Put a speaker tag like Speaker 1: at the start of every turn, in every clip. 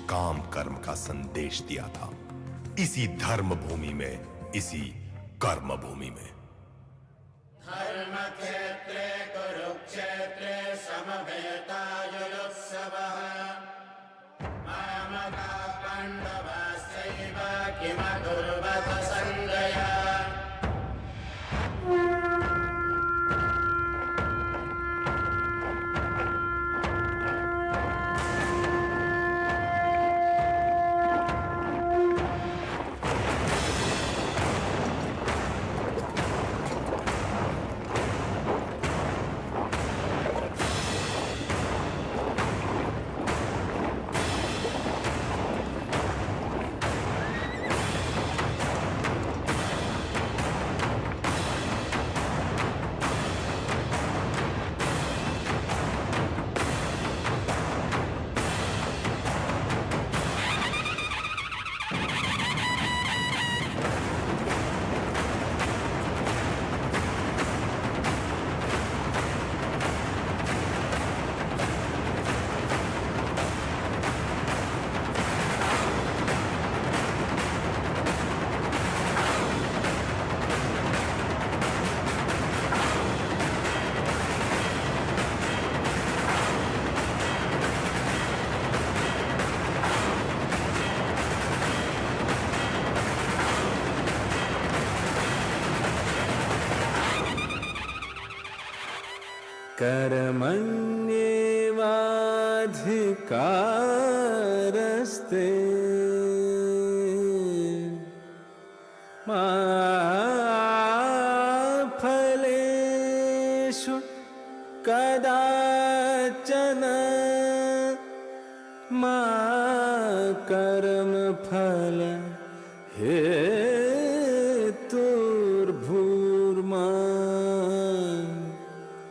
Speaker 1: निष्काम कर्म का संदेश दिया था। इसी धर्म भूमि में, इसी कर्म भूमि में।
Speaker 2: धर्म क्षेत्रे कुरुक्षेत्रे समवेतायुत्सवः मामका पाण्डवाश्चैव किमकुर्वत सञ्जय।
Speaker 3: कर्मण्येवाधिकारस्ते मा फलेषु कदाचन मा कर्मफल हेतुर्भूर्मा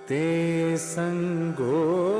Speaker 3: ते संगोऽस्त्वकर्मणि।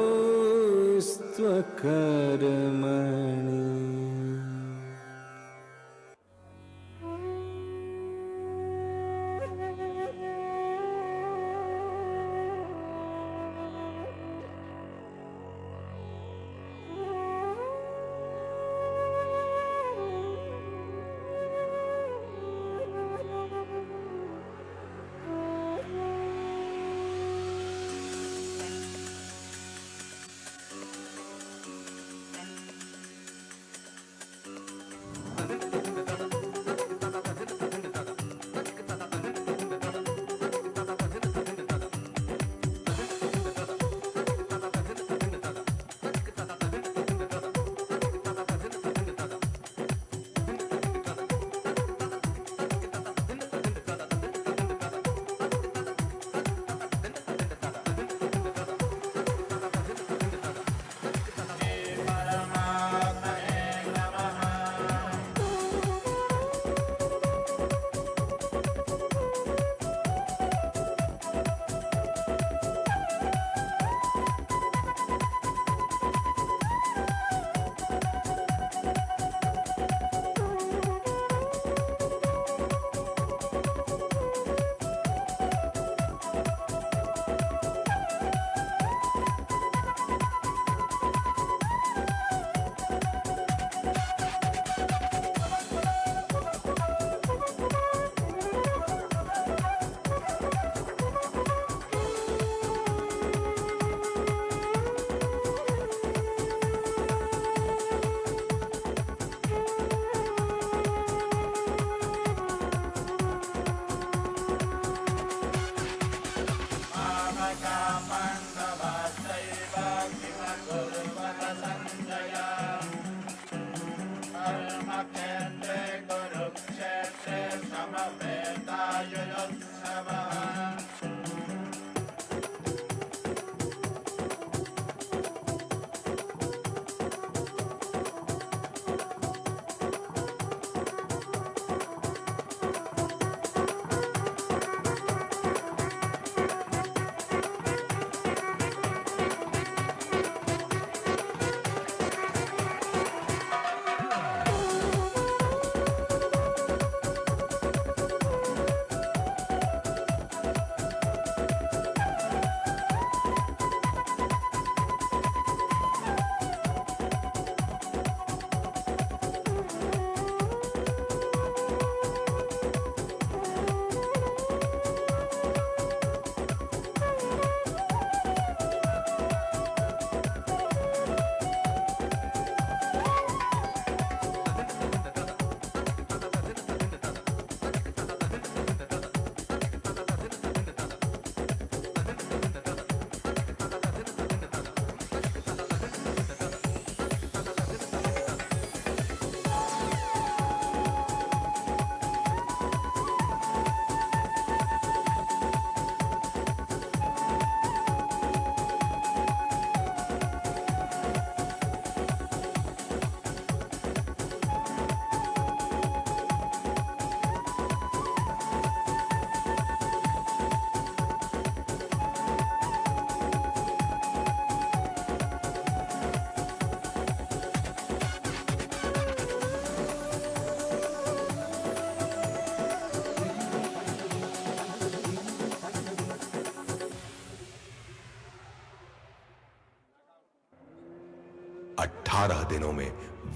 Speaker 1: 18 दिनों में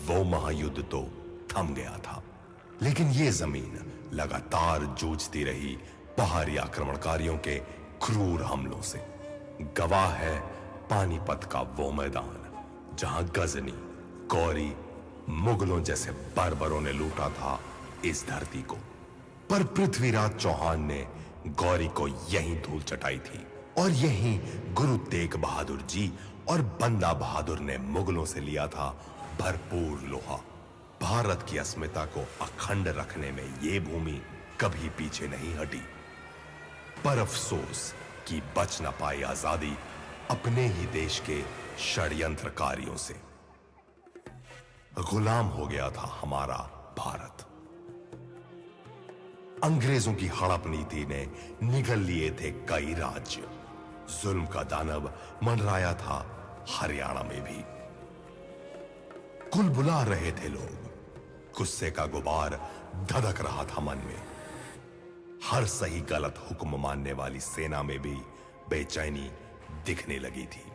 Speaker 1: वो महायुद्ध तो थम गया था, लेकिन ये जमीन लगातार जूझती रही बाहरी आक्रमणकारियों के क्रूर हमलों से। गवाह है पानीपत का वो मैदान जहां गजनी, गौरी, मुगलों जैसे बर्बरों ने लूटा था इस धरती को। पर पृथ्वीराज चौहान ने गौरी को यहीं धूल चटाई थी और यहीं गुरु तेग बहादुर जी और बंदा बहादुर ने मुगलों से लिया था भरपूर लोहा। भारत की अस्मिता को अखंड रखने में यह भूमि कभी पीछे नहीं हटी। पर अफसोस कि बच न पाई आजादी अपने ही देश के षड्यंत्रकारियों से। गुलाम हो गया था हमारा भारत। अंग्रेजों की हड़प नीति ने निगल लिए थे कई राज्य। जुल्म का दानव मंडराया था हरियाणा में भी। कुल बुला रहे थे लोग, गुस्से का गुबार धधक रहा था मन में। हर सही गलत हुक्म मानने वाली सेना में भी बेचैनी दिखने लगी थी।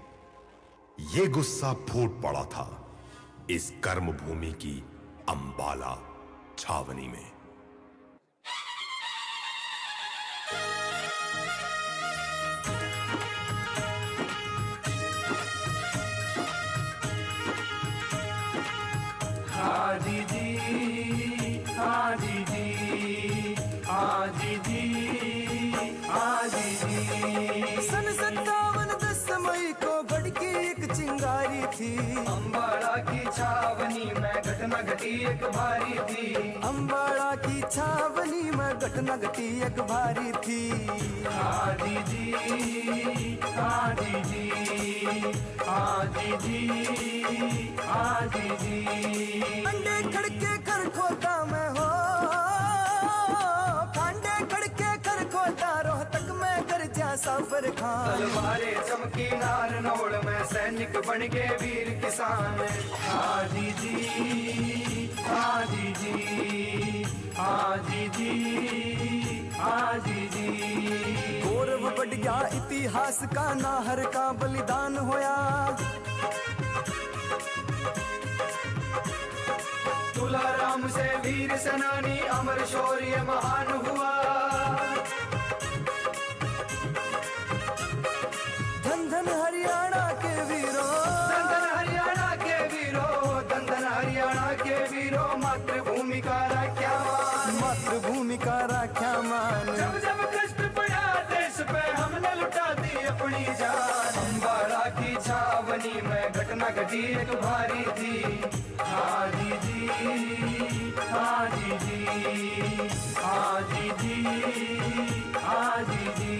Speaker 1: यह गुस्सा फूट पड़ा था इस कर्म भूमि की अंबाला छावनी में।
Speaker 4: सन 57 10 मई को बड़की एक चिंगारी थी।
Speaker 5: अंबाला की छावनी में घटना घटी एक भारी थी।
Speaker 4: अंबाला की छावनी में घटना घटी एक भारी थी।
Speaker 5: आजी जी, आजी जी, आजी जी, आजी जी।
Speaker 4: अंडे खड़के कर खोता मैं हो, खांडे खड़के कर खोता रोहतक में कर जा सफर खान।
Speaker 5: तलवारें चमकी नारनौल में सैनिक बन गए वीर किसान। आजी जी, आजी जी, आजी जी, आजी जी।
Speaker 4: गौरव बढ़ गया इतिहास का, नाहर का बलिदान होया।
Speaker 5: तुलाराम से वीर सेनानी अमर शौर्य महान हुआ।
Speaker 4: धन धन हरियाणा के वीरों,
Speaker 5: धन धन हरियाणा के वीरों, धन धन हरियाणा के वीरों। मातृभूमि का राख्या मान,
Speaker 4: मातृभूमि का राख्या मान।
Speaker 5: जब जब कष्ट पड़ा देश पे हमने लुटा दी अपनी जान। अंबाला की छावनी में घटना घटी एक भारी थी। आजी जी, आजी जी, आजी जी, आजी जी,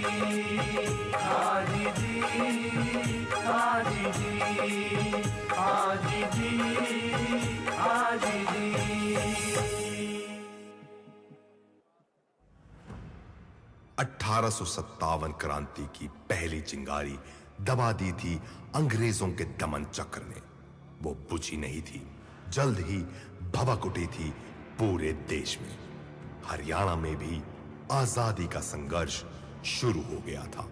Speaker 5: आजी जी, आजी जी, आजी जी, आजी जी।
Speaker 1: 1857 क्रांति की पहली चिंगारी दबा दी थी अंग्रेजों के दमन चक्र ने। वो बुझी नहीं थी, जल्द ही भभक उठी थी पूरे देश में। हरियाणा में भी आजादी का संघर्ष शुरू हो गया था।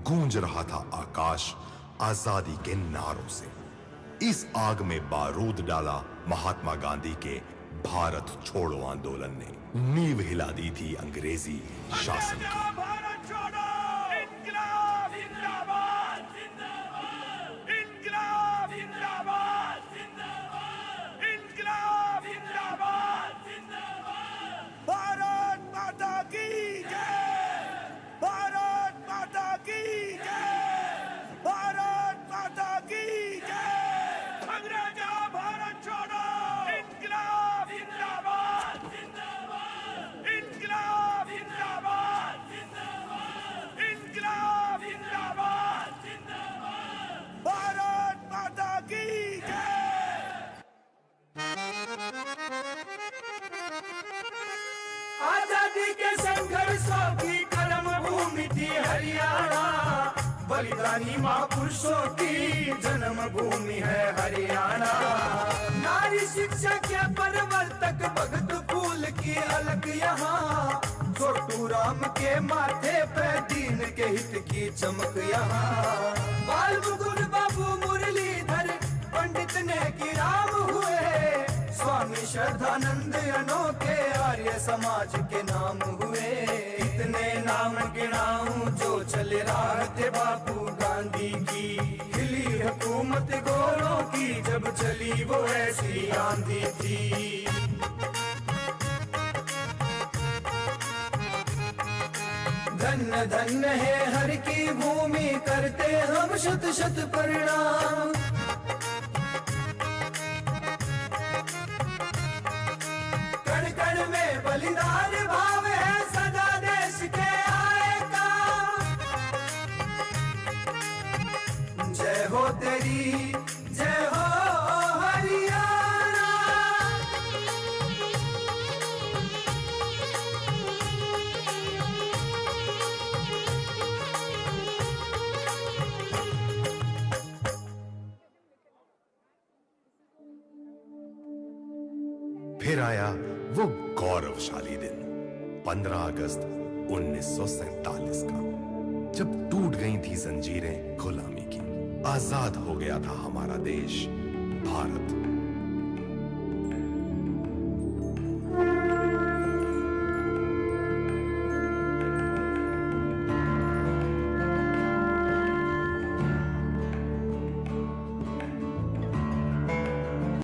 Speaker 1: गूंज रहा था आकाश आजादी के नारों से। इस आग में बारूद डाला महात्मा गांधी के भारत छोड़ो आंदोलन ने। नींव हिला दी थी अंग्रेजी शासन की।
Speaker 5: आजादी के संघर्षों की कर्म भूमि थी हरियाणा। बलिदानी महापुरुषों की जन्म भूमि है हरियाणा। नारी शिक्षा के प्रवर्तक भगत फूल की अलग यहाँ। छोटू राम के माथे पे दीन के हित की चमक यहाँ। बाल मुकुंद बाबू मुरलीधर पंडित कितने की राम हुए, स्वामी श्रद्धानंद अनोखे आर्य समाज के नाम हुए। इतने नाम गिनाऊं जो चले राह थे बापू गांधी की, हिली हुकूमत गोरों की जब चली वो ऐसी आंधी थी। धन्य धन्य है हर की भूमि, करते हम शत शत प्रणाम। कण कण में बलिदान भाव है सदा देश के आए का। जय हो तेरी जय हो हरियाणा।
Speaker 1: फिर आया वो गौरवशाली दिन 15 अगस्त 1947 का, जब टूट गई थी जंजीरें गुलामी की। आजाद हो गया था हमारा देश भारत।